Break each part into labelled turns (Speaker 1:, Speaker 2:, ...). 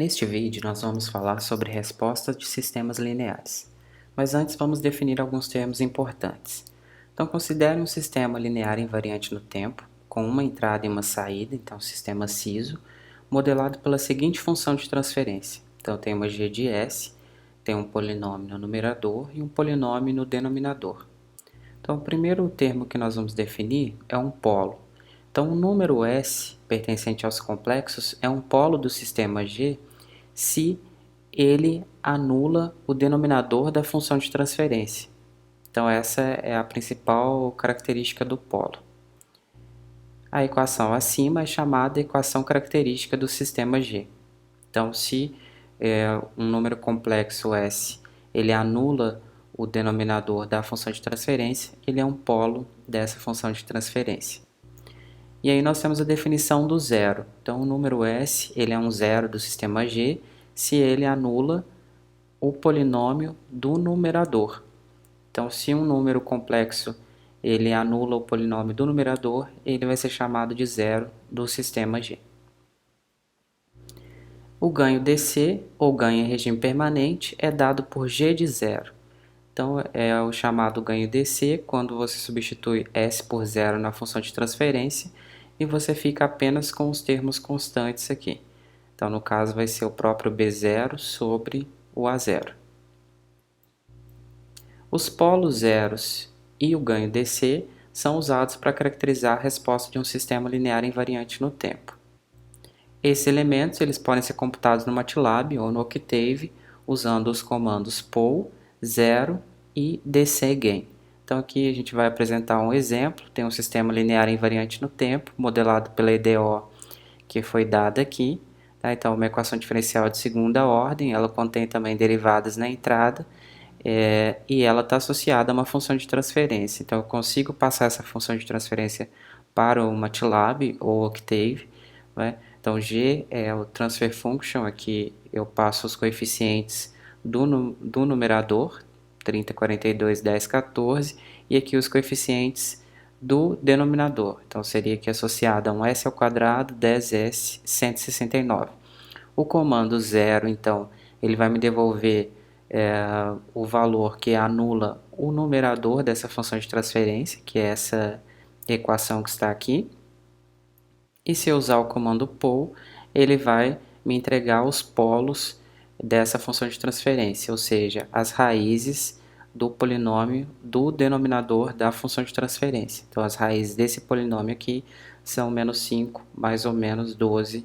Speaker 1: Neste vídeo, nós vamos falar sobre respostas de sistemas lineares, mas antes vamos definir alguns termos importantes. Então, considere um sistema linear invariante no tempo, com uma entrada e uma saída, então sistema SISO, modelado pela seguinte função de transferência. Então, tem uma g de S, tem um polinômio no numerador e um polinômio no denominador. Então, o primeiro termo que nós vamos definir é um polo. Então, o número S, pertencente aos complexos, é um polo do sistema G se ele anula o denominador da função de transferência. Então, essa é a principal característica do polo. A equação acima é chamada equação característica do sistema G. Então, se um número complexo S ele anula o denominador da função de transferência, ele é um polo dessa função de transferência. E aí nós temos a definição do zero. Então, o número S ele é um zero do sistema G se ele anula o polinômio do numerador. Então, se um número complexo ele anula o polinômio do numerador, ele vai ser chamado de zero do sistema G. O ganho DC, ou ganho em regime permanente, é dado por G de zero. Então, é o chamado ganho DC quando você substitui S por zero na função de transferência e você fica apenas com os termos constantes aqui. Então, no caso, vai ser o próprio B0 sobre o A0. Os polos zeros e o ganho DC são usados para caracterizar a resposta de um sistema linear invariante no tempo. Esses elementos eles podem ser computados no MATLAB ou no Octave usando os comandos pol, zero e dcgain. Então aqui a gente vai apresentar um exemplo, tem um sistema linear invariante no tempo, modelado pela EDO que foi dada aqui. Tá? Então uma equação diferencial de segunda ordem, ela contém também derivadas na entrada, e ela está associada a uma função de transferência. Então eu consigo passar essa função de transferência para o MATLAB ou Octave, né? Então G é o transfer function, aqui eu passo os coeficientes do numerador, 30, 42, 10, 14, e aqui os coeficientes do denominador. Então seria aqui associado a um S ao quadrado, 10S, 169. O comando zero, então, ele vai me devolver o valor que anula o numerador dessa função de transferência, que é essa equação que está aqui. E se eu usar o comando pol, ele vai me entregar os polos dessa função de transferência, ou seja, as raízes do polinômio do denominador da função de transferência. Então, as raízes desse polinômio aqui são menos 5 mais ou menos 12j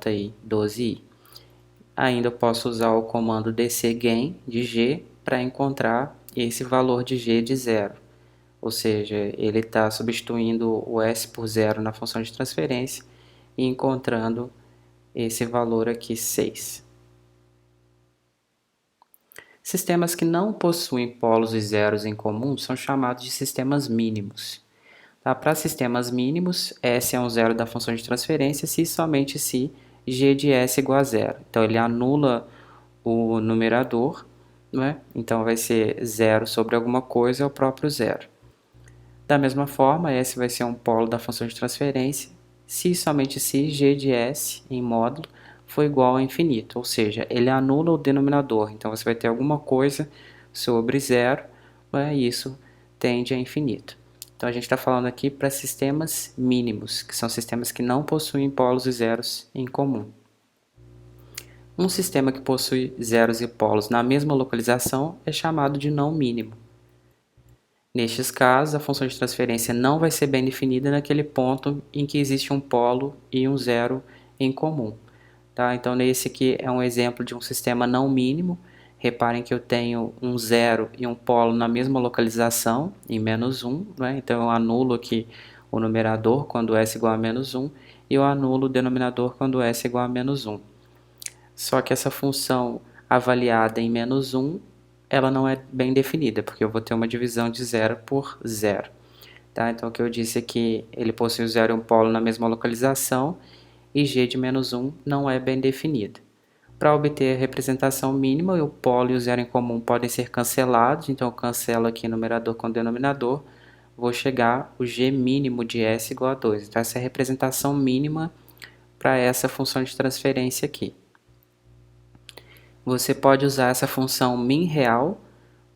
Speaker 1: e 12i. Ainda eu posso usar o comando dcgain de g para encontrar esse valor de g de zero. Ou seja, ele está substituindo o S por zero na função de transferência e encontrando esse valor aqui, 6. Sistemas que não possuem polos e zeros em comum são chamados de sistemas mínimos. Tá? Para sistemas mínimos, S é um zero da função de transferência se e somente se G de S igual a zero. Então, ele anula o numerador, né? Então vai ser zero sobre alguma coisa é o próprio zero. Da mesma forma, S vai ser um polo da função de transferência se e somente se G de S em módulo for igual a infinito, ou seja, ele anula o denominador, então você vai ter alguma coisa sobre zero, né, e isso tende a infinito. Então a gente está falando aqui para sistemas mínimos, que são sistemas que não possuem polos e zeros em comum. Um sistema que possui zeros e polos na mesma localização é chamado de não mínimo. Nestes casos, a função de transferência não vai ser bem definida naquele ponto em que existe um polo e um zero em comum. Tá? Então, nesse aqui é um exemplo de um sistema não mínimo. Reparem que eu tenho um zero e um polo na mesma localização, em menos 1. Né? Então, eu anulo aqui o numerador quando S igual a menos 1 e eu anulo o denominador quando S igual a menos 1. Só que essa função avaliada em menos 1 ela não é bem definida, porque eu vou ter uma divisão de 0 por 0. Tá? Então, o que eu disse é que ele possui o zero e um polo na mesma localização, e g de menos 1 não é bem definido. Para obter a representação mínima, o polo e o zero em comum podem ser cancelados, então eu cancelo aqui numerador com denominador, vou chegar o g mínimo de S igual a 2. Então, essa é a representação mínima para essa função de transferência aqui. você pode usar essa função min real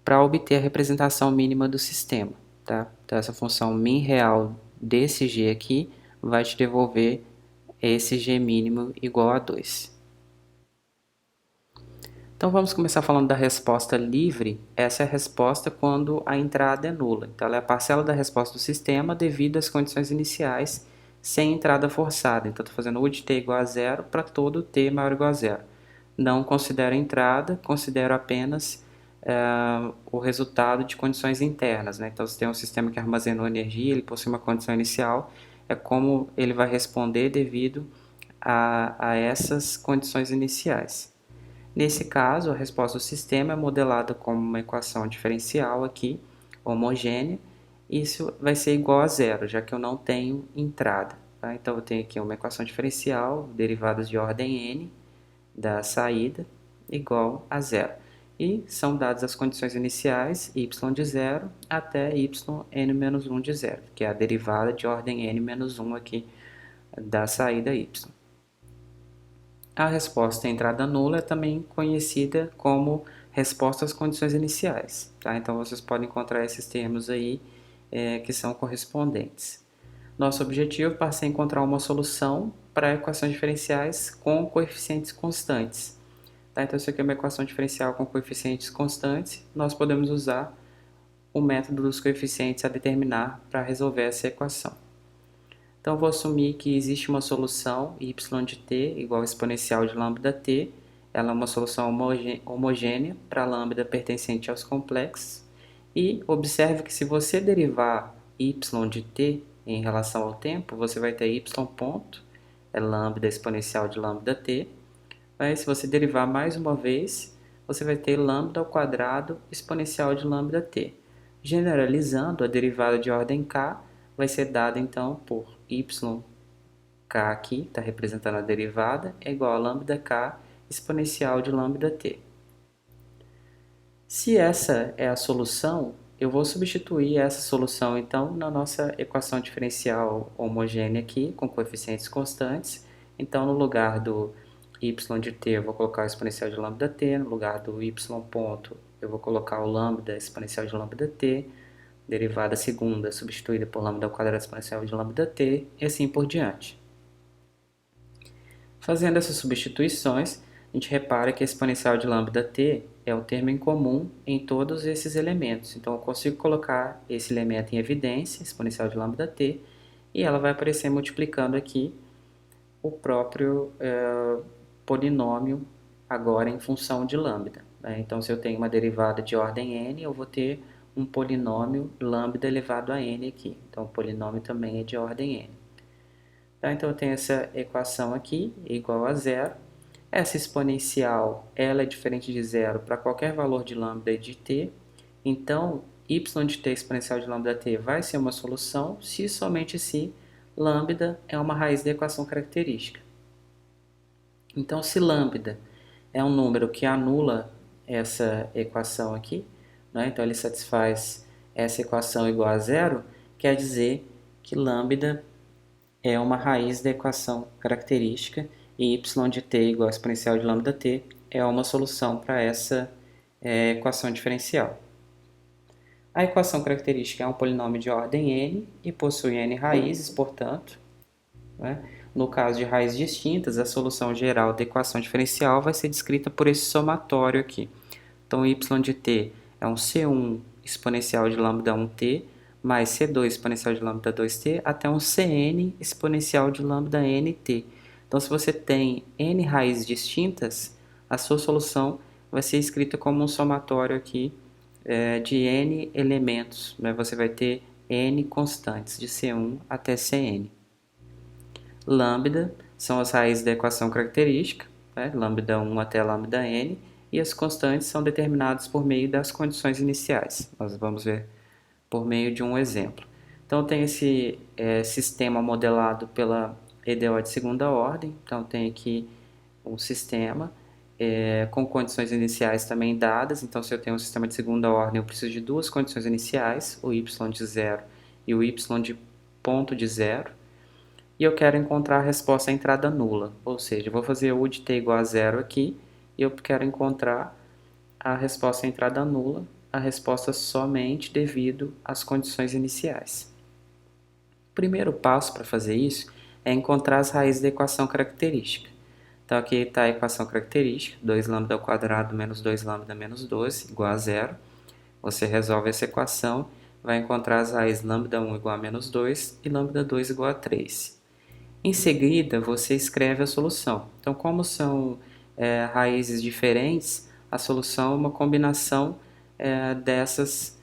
Speaker 1: para obter a representação mínima do sistema, tá? Então essa função min real desse g aqui vai te devolver esse g mínimo igual a 2. Então vamos começar falando da resposta livre. Essa é a resposta quando a entrada é nula. Então ela é a parcela da resposta do sistema devido às condições iniciais sem entrada forçada. Então estou fazendo u de t igual a zero para todo t maior ou igual a zero. Não considero a entrada, considero apenas o resultado de condições internas, né? Então se tem um sistema que armazenou energia, ele possui uma condição inicial, é como ele vai responder devido a essas condições iniciais. Nesse caso, a resposta do sistema é modelada como uma equação diferencial aqui, homogênea. Isso vai ser igual a zero, já que eu não tenho entrada. Tá? Então, eu tenho aqui uma equação diferencial, derivadas de ordem n, da saída, igual a zero. E são dadas as condições iniciais, y de zero até yn-1 de zero, que é a derivada de ordem n-1 aqui da saída y. A resposta entrada nula é também conhecida como resposta às condições iniciais. Tá? Então, vocês podem encontrar esses termos aí que são correspondentes. Nosso objetivo passa a encontrar uma solução para equações diferenciais com coeficientes constantes. Tá? Então, isso aqui é uma equação diferencial com coeficientes constantes. Nós podemos usar o método dos coeficientes a determinar para resolver essa equação. Então, vou assumir que existe uma solução y de t igual ao exponencial de lambda_t. Ela é uma solução homogênea para lambda pertencente aos complexos. E observe que se você derivar y de t em relação ao tempo, você vai ter y ponto, é lambda exponencial de lambda_t. Mas se você derivar mais uma vez, você vai ter lambda ao quadrado exponencial de lambda_t. Generalizando, a derivada de ordem k vai ser dada então por yk aqui, está representando a derivada, é igual a lambda_k exponencial de lambda_t. Se essa é a solução, eu vou substituir essa solução então na nossa equação diferencial homogênea aqui, com coeficientes constantes. Então, no lugar do y de t, eu vou colocar o exponencial de lambda_t, no lugar do y ponto, eu vou colocar o lambda exponencial de lambda_t, derivada segunda substituída por lambda ao quadrado exponencial de lambda_t, e assim por diante. Fazendo essas substituições, a gente repara que a exponencial de lambda_t é o termo em comum em todos esses elementos. Então, eu consigo colocar esse elemento em evidência, exponencial de lambda_t, e ela vai aparecer multiplicando aqui o próprio polinômio agora em função de lambda. Né? Então, se eu tenho uma derivada de ordem n, eu vou ter um polinômio lambda elevado a n aqui. Então, o polinômio também é de ordem n. Tá? Então, eu tenho essa equação aqui, igual a zero. Essa exponencial, ela é diferente de zero para qualquer valor de lambda e de t. Então, y de t exponencial de lambda_t vai ser uma solução se e somente se lambda é uma raiz da equação característica. Então, se lambda é um número que anula essa equação aqui, né? Então ele satisfaz essa equação igual a zero, quer dizer que lambda é uma raiz da equação característica e y de t igual a exponencial de lambda_t é uma solução para essa equação diferencial. A equação característica é um polinômio de ordem n e possui n raízes, portanto, né? No caso de raízes distintas, a solução geral da equação diferencial vai ser descrita por esse somatório aqui. Então, y de t é um c1 exponencial de lambda_1t mais c2 exponencial de lambda_2t até um cn exponencial de lambda_nt. Então, se você tem n raízes distintas, a sua solução vai ser escrita como um somatório aqui de n elementos. Né? Você vai ter n constantes, de c1 até cn. Lambda são as raízes da equação característica, né? Lambda1 até lambda_n, e as constantes são determinadas por meio das condições iniciais. Nós vamos ver por meio de um exemplo. Então, tem esse sistema modelado pela EDO de segunda ordem. Então, tem aqui um sistema com condições iniciais também dadas. Então, se eu tenho um sistema de segunda ordem, eu preciso de duas condições iniciais, o y de zero e o y de ponto de zero. E eu quero encontrar a resposta à entrada nula, ou seja, eu vou fazer u de t igual a zero aqui, e eu quero encontrar a resposta entrada nula, a resposta somente devido às condições iniciais. O primeiro passo para fazer isso é encontrar as raízes da equação característica. Então aqui está a equação característica, 2λ ao quadrado menos 2λ menos 12 igual a zero. Você resolve essa equação, vai encontrar as raízes λ1 igual a menos 2 e λ2 igual a 3. Em seguida, você escreve a solução. Então, como são raízes diferentes, a solução é uma combinação dessas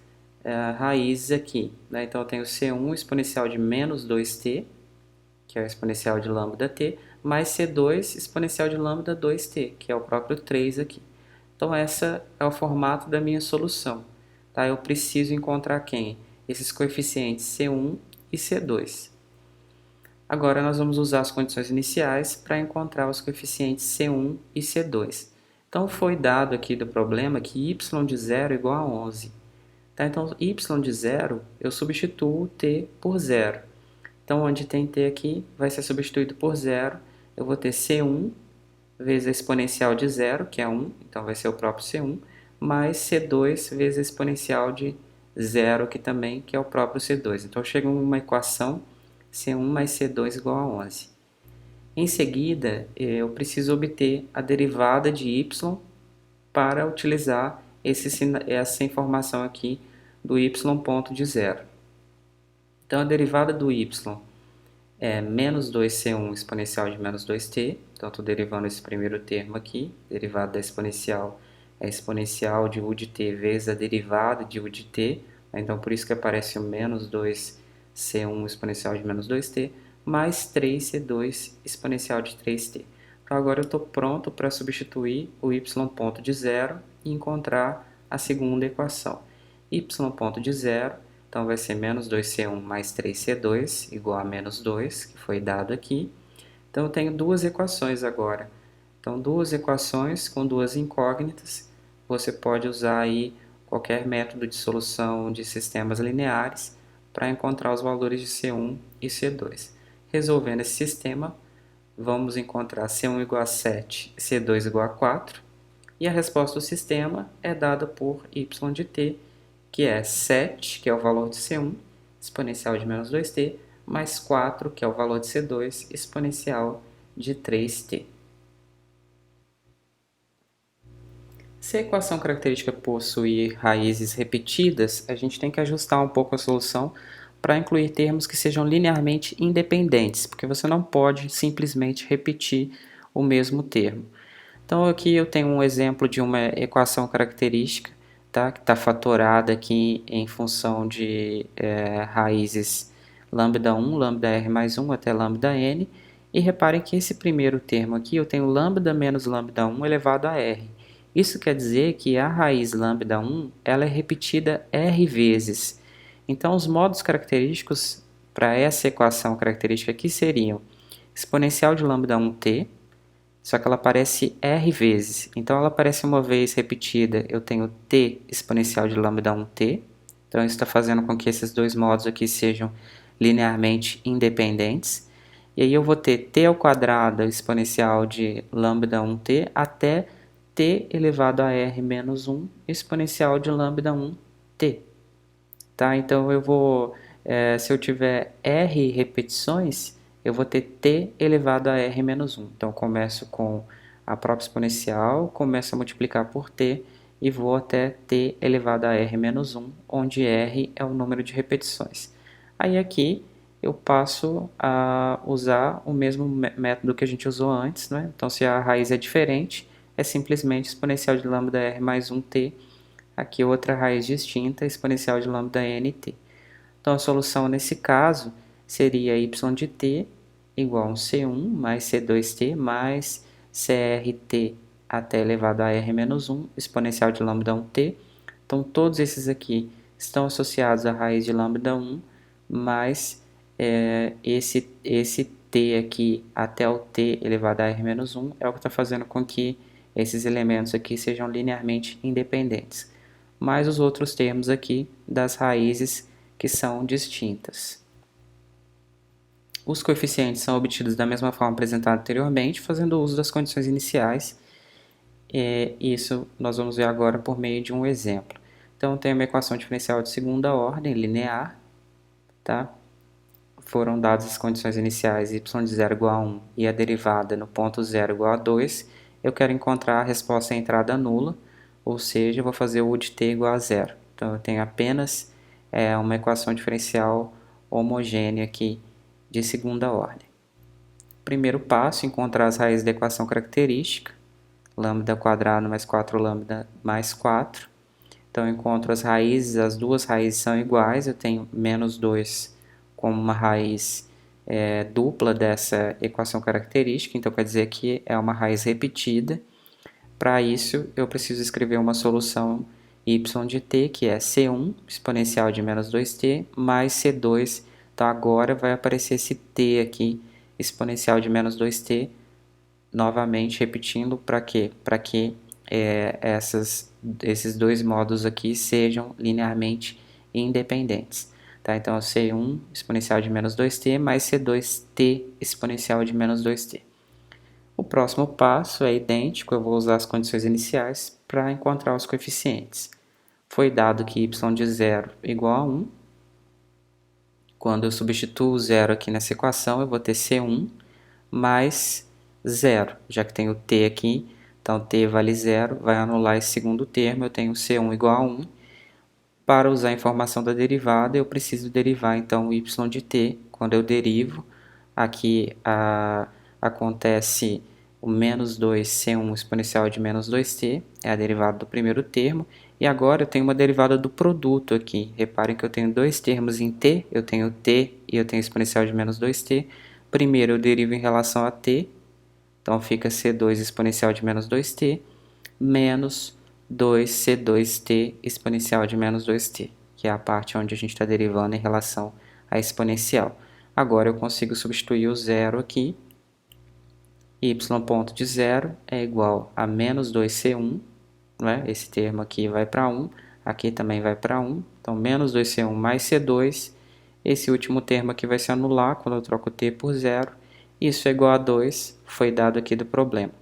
Speaker 1: raízes aqui, né? Então, eu tenho C1 exponencial de menos 2t, que é o exponencial de λt, mais C2 exponencial de λ2t, que é o próprio 3 aqui. Então, esse é o formato da minha solução. Tá? Eu preciso encontrar quem? Esses coeficientes C1 e C2. Agora, nós vamos usar as condições iniciais para encontrar os coeficientes C1 e C2. Então, foi dado aqui do problema que y de 0 é igual a 11. Tá? Então, y de 0, eu substituo t por 0. Então, onde tem t aqui, vai ser substituído por 0. Eu vou ter C1 vezes a exponencial de 0, que é 1, então vai ser o próprio C1, mais C2 vezes a exponencial de 0, que é o próprio C2. Então, eu chego a uma equação C1 mais C2 igual a 11. Em seguida, eu preciso obter a derivada de y para utilizar essa informação aqui do y ponto de 0. Então, a derivada do y é menos 2c1 exponencial de menos 2t. Então, estou derivando esse primeiro termo aqui. Derivada da exponencial é exponencial de u de t vezes a derivada de u de t. Então, por isso que aparece o menos 2c1 exponencial de menos 2t, mais 3c2 exponencial de 3t. Então, agora eu estou pronto para substituir o y ponto de 0 e encontrar a segunda equação. Y ponto de 0, então vai ser menos 2c1 mais 3c2 igual a menos 2, que foi dado aqui. Então, eu tenho duas equações agora. Então, duas equações com duas incógnitas. Você pode usar aí qualquer método de solução de sistemas lineares para encontrar os valores de C1 e C2. Resolvendo esse sistema, vamos encontrar C1 igual a 7, C2 igual a 4, e a resposta do sistema é dada por y de t, que é 7, que é o valor de C1, exponencial de menos 2t, mais 4, que é o valor de C2, exponencial de 3t. Se a equação característica possui raízes repetidas, a gente tem que ajustar um pouco a solução para incluir termos que sejam linearmente independentes, porque você não pode simplesmente repetir o mesmo termo. Então, aqui eu tenho um exemplo de uma equação característica, tá? Que está fatorada aqui em função de raízes λ1, λr mais 1 até λn, e reparem que esse primeiro termo aqui eu tenho λ menos λ1 elevado a r. Isso quer dizer que a raiz λ1 ela é repetida r vezes. Então, os modos característicos para essa equação característica aqui seriam exponencial de λ1t, só que ela aparece r vezes. Então, ela aparece uma vez repetida, eu tenho t exponencial de λ1t. Então, isso está fazendo com que esses dois modos aqui sejam linearmente independentes. E aí eu vou ter t ao quadrado exponencial de λ1t até t elevado a r menos 1 exponencial de λ1t. Tá? Então, se eu tiver r repetições, eu vou ter t elevado a r menos 1. Então, eu começo com a própria exponencial, começo a multiplicar por t e vou até t elevado a r menos 1, onde r é o número de repetições. Aí aqui eu passo a usar o mesmo método que a gente usou antes, né? Então, se a raiz é diferente, é simplesmente exponencial de λr mais 1t. Aqui outra raiz distinta, exponencial de λnt. Então, a solução nesse caso seria y de t igual a um C1 mais C2t mais CRT até elevado a r menos 1, exponencial de λ1t. Então, todos esses aqui estão associados à raiz de λ1, mais esse t aqui até o t elevado a r menos 1 é o que está fazendo com que esses elementos aqui sejam linearmente independentes. Mais os outros termos aqui das raízes que são distintas. Os coeficientes são obtidos da mesma forma apresentada anteriormente, fazendo uso das condições iniciais. Isso nós vamos ver agora por meio de um exemplo. Então, eu tenho uma equação diferencial de segunda ordem, linear, tá? Foram dadas as condições iniciais y de 0 igual a 1 e a derivada no ponto 0 igual a 2. Eu quero encontrar a resposta à entrada nula, ou seja, eu vou fazer o U de t igual a 0. Então, eu tenho apenas uma equação diferencial homogênea aqui de segunda ordem. Primeiro passo, encontrar as raízes da equação característica, lambda quadrado mais 4 lambda mais 4. Então, eu encontro as raízes, as duas raízes são iguais, eu tenho menos 2 como uma raiz dupla dessa equação característica, então quer dizer que é uma raiz repetida. Para isso, eu preciso escrever uma solução y de t, que é c1 exponencial de menos 2t, mais c2. Então, agora vai aparecer esse t aqui, exponencial de menos 2t, novamente repetindo para quê? Para que esses dois modos aqui sejam linearmente independentes. Tá? Então, C1 exponencial de menos 2t mais C2t exponencial de menos 2t. O próximo passo é idêntico, eu vou usar as condições iniciais para encontrar os coeficientes. Foi dado que y de 0 igual a 1. Quando eu substituo o zero aqui nessa equação, eu vou ter C1 mais 0, já que tem o t aqui, então t vale 0, vai anular esse segundo termo, eu tenho C1 igual a 1. Para usar a informação da derivada, eu preciso derivar então o y de t. Quando eu derivo, aqui acontece o menos 2c1 exponencial de menos 2t, é a derivada do primeiro termo, e agora eu tenho uma derivada do produto aqui. Reparem que eu tenho dois termos em t, eu tenho t e eu tenho exponencial de menos 2t. Primeiro eu derivo em relação a t, então fica c2 exponencial de menos 2t, menos 2c2t exponencial de menos 2t, que é a parte onde a gente está derivando em relação à exponencial. Agora eu consigo substituir o zero aqui. Y ponto de 0 é igual a menos 2c1, né? Esse termo aqui vai para 1, aqui também vai para 1, então menos 2c1 mais c2, esse último termo aqui vai se anular quando eu troco t por 0, isso é igual a 2, foi dado aqui do problema.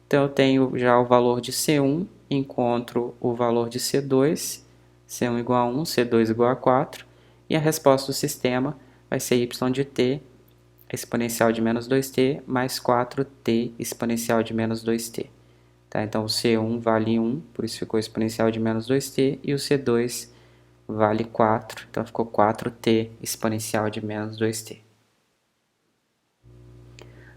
Speaker 1: Então eu tenho já o valor de C1, encontro o valor de C2, C1 igual a 1, C2 igual a 4, e a resposta do sistema vai ser y de t exponencial de menos 2t mais 4t exponencial de menos 2t. Tá? Então o C1 vale 1, por isso ficou exponencial de menos 2t, e o C2 vale 4, então ficou 4t exponencial de menos 2t.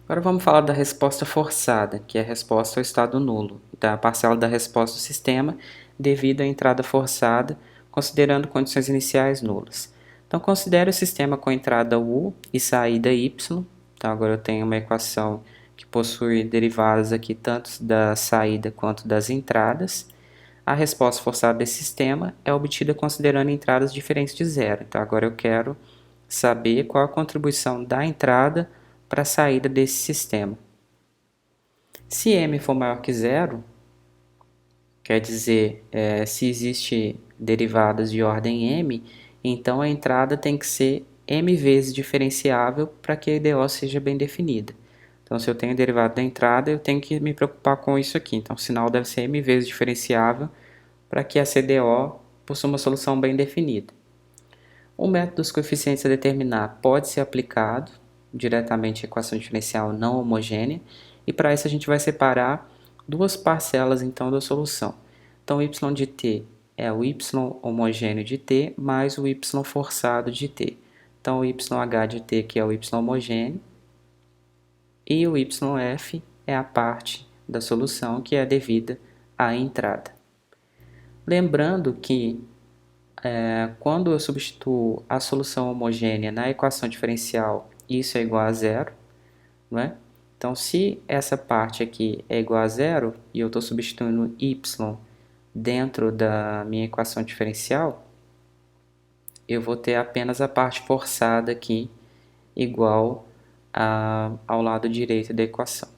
Speaker 1: Agora vamos falar da resposta forçada, que é a resposta ao estado nulo, da parcela da resposta do sistema devido à entrada forçada, considerando condições iniciais nulas. Então, considere o sistema com entrada U e saída Y. Então, agora eu tenho uma equação que possui derivadas aqui tanto da saída quanto das entradas. A resposta forçada desse sistema é obtida considerando entradas diferentes de zero. Então, agora eu quero saber qual a contribuição da entrada para a saída desse sistema. Se m for maior que zero, quer dizer, se existe derivadas de ordem m, então a entrada tem que ser m vezes diferenciável para que a IDO seja bem definida. Então, se eu tenho derivada da entrada, eu tenho que me preocupar com isso aqui. Então, o sinal deve ser m vezes diferenciável para que a CDO possua uma solução bem definida. O método dos coeficientes a determinar pode ser aplicado diretamente à equação diferencial não homogênea, e para isso a gente vai separar duas parcelas então da solução. Então, y de t é o y homogêneo de t mais o y forçado de t. Então, o yh de t, que é o y homogêneo, e o yf é a parte da solução que é devida à entrada. Lembrando que quando eu substituo a solução homogênea na equação diferencial, isso é igual a zero, não é? Então, se essa parte aqui é igual a zero e eu estou substituindo y dentro da minha equação diferencial, eu vou ter apenas a parte forçada aqui igual ao lado direito da equação.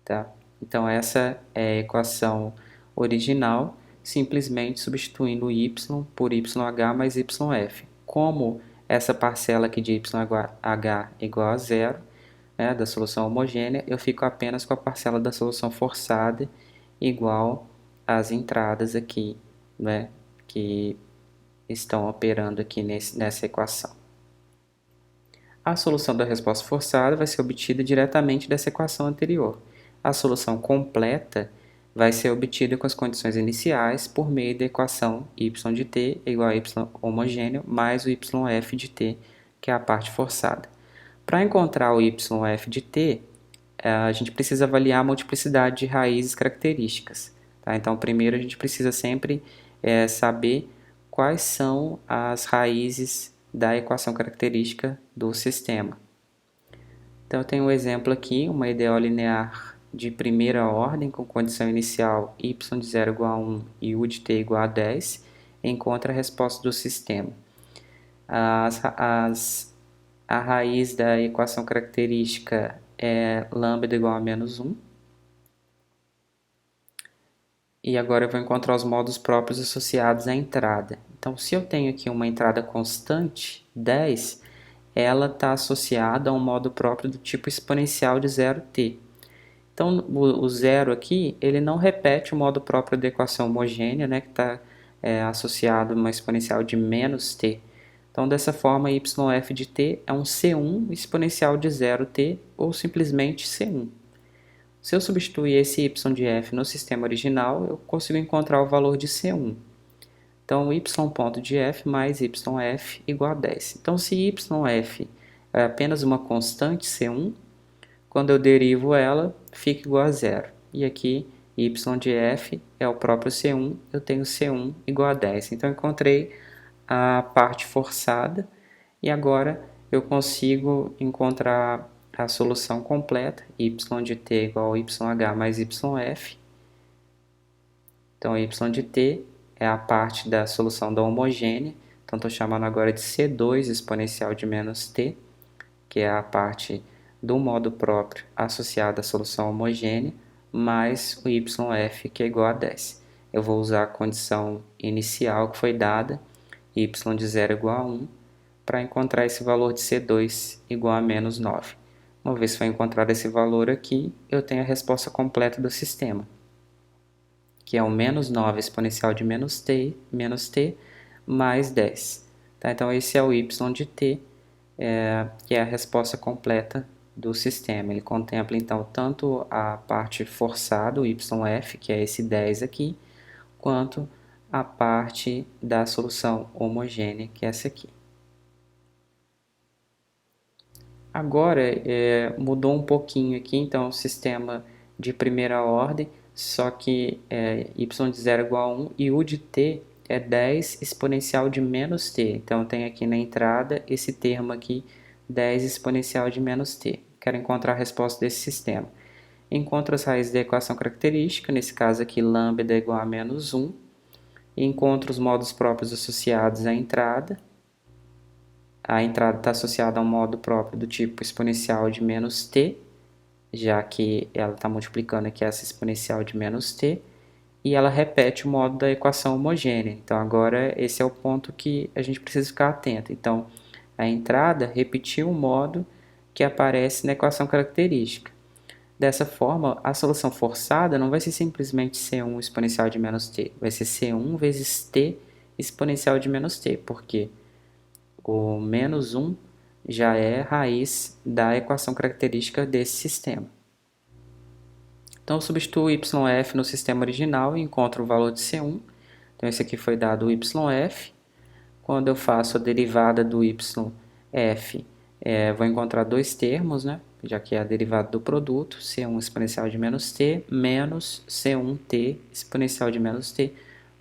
Speaker 1: Tá? Então, essa é a equação original, simplesmente substituindo y por yh mais yf. Como essa parcela aqui de yh igual a zero, né, da solução homogênea, eu fico apenas com a parcela da solução forçada igual às entradas aqui, né, que estão operando aqui nessa equação. A solução da resposta forçada vai ser obtida diretamente dessa equação anterior. A solução completa vai ser obtida com as condições iniciais por meio da equação y de t é igual a y homogêneo mais o yf de t, que é a parte forçada. Para encontrar o yf de t, a gente precisa avaliar a multiplicidade de raízes características. Tá? Então, primeiro a gente precisa sempre saber quais são as raízes da equação característica do sistema. Então, eu tenho um exemplo aqui, uma EDO linear de primeira ordem, com condição inicial y de 0 igual a 1 e u de t igual a 10, encontra a resposta do sistema. A raiz da equação característica é lambda igual a menos 1. E agora eu vou encontrar os modos próprios associados à entrada. Então, se eu tenho aqui uma entrada constante, 10, ela está associada a um modo próprio do tipo exponencial de 0t. Então, o zero aqui, ele não repete o modo próprio da equação homogênea, né, que está associado a uma exponencial de menos t. Então, dessa forma, yf de t é um C1 exponencial de 0t, ou simplesmente C1. Se eu substituir esse y de f no sistema original, eu consigo encontrar o valor de C1. Então, y ponto de f mais yf igual a 10. Então, se yf é apenas uma constante C1, quando eu derivo ela, fica igual a zero. E aqui, y de f é o próprio C1, eu tenho C1 igual a 10. Então, eu encontrei a parte forçada e agora eu consigo encontrar a solução completa, y de t igual a yh mais yf. Então, y de t é a parte da solução da homogênea, então estou chamando agora de C2 exponencial de menos t, que é a parte do modo próprio associado à solução homogênea, mais o yf, que é igual a 10. Eu vou usar a condição inicial que foi dada, y de 0 igual a 1, para encontrar esse valor de C2 igual a menos 9. Uma vez que foi encontrado esse valor aqui, eu tenho a resposta completa do sistema, que é o menos 9 exponencial de menos t mais 10. Tá? Então, esse é o y de t, que é a resposta completa do sistema. Ele contempla, então, tanto a parte forçada, o yf, que é esse 10 aqui, quanto a parte da solução homogênea, que é essa aqui. Agora, mudou um pouquinho aqui, então, o sistema de primeira ordem, só que y de 0 igual a 1 e u de t é 10 exponencial de menos t. Então, tem aqui na entrada esse termo aqui, 10 exponencial de menos t. Quero encontrar a resposta desse sistema. Encontro as raízes da equação característica, nesse caso aqui, lambda é igual a menos 1. Encontro os modos próprios associados à entrada. A entrada está associada a um modo próprio do tipo exponencial de menos t, já que ela está multiplicando aqui essa exponencial de menos t, e ela repete o modo da equação homogênea. Então, agora esse é o ponto que a gente precisa ficar atento. Então, a entrada repetiu o modo que aparece na equação característica. Dessa forma, a solução forçada não vai ser simplesmente C1 exponencial de menos t, vai ser C1 vezes t exponencial de menos t, porque o menos 1 já é raiz da equação característica desse sistema. Então, eu substituo yf no sistema original e encontro o valor de C1. Então, esse aqui foi dado o yf. Quando eu faço a derivada do yf, vou encontrar dois termos, né? Já que é a derivada do produto, C1 exponencial de menos t, menos C1t exponencial de menos t,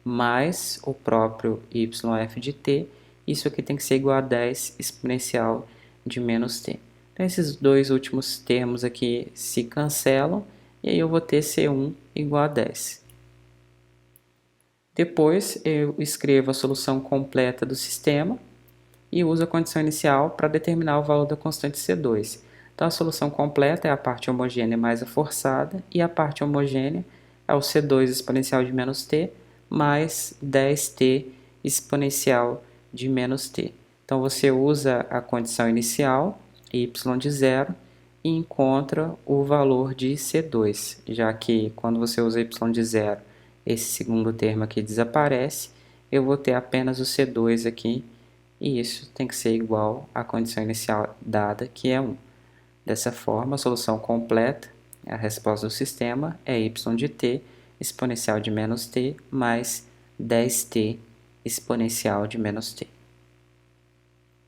Speaker 1: mais o próprio yf de t. Isso aqui tem que ser igual a 10 exponencial de menos t. Então, esses dois últimos termos aqui se cancelam, e aí eu vou ter C1 igual a 10. Depois, eu escrevo a solução completa do sistema e uso a condição inicial para determinar o valor da constante C2. Então, a solução completa é a parte homogênea mais a forçada, e a parte homogênea é o C2 exponencial de menos t mais 10t exponencial de menos t. Então, você usa a condição inicial, y de 0, e encontra o valor de C2, já que quando você usa y de zero, esse segundo termo aqui desaparece, eu vou ter apenas o C2 aqui, e isso tem que ser igual à condição inicial dada, que é 1. Dessa forma, a solução completa, a resposta do sistema, é y de t exponencial de menos t mais 10t exponencial de menos t.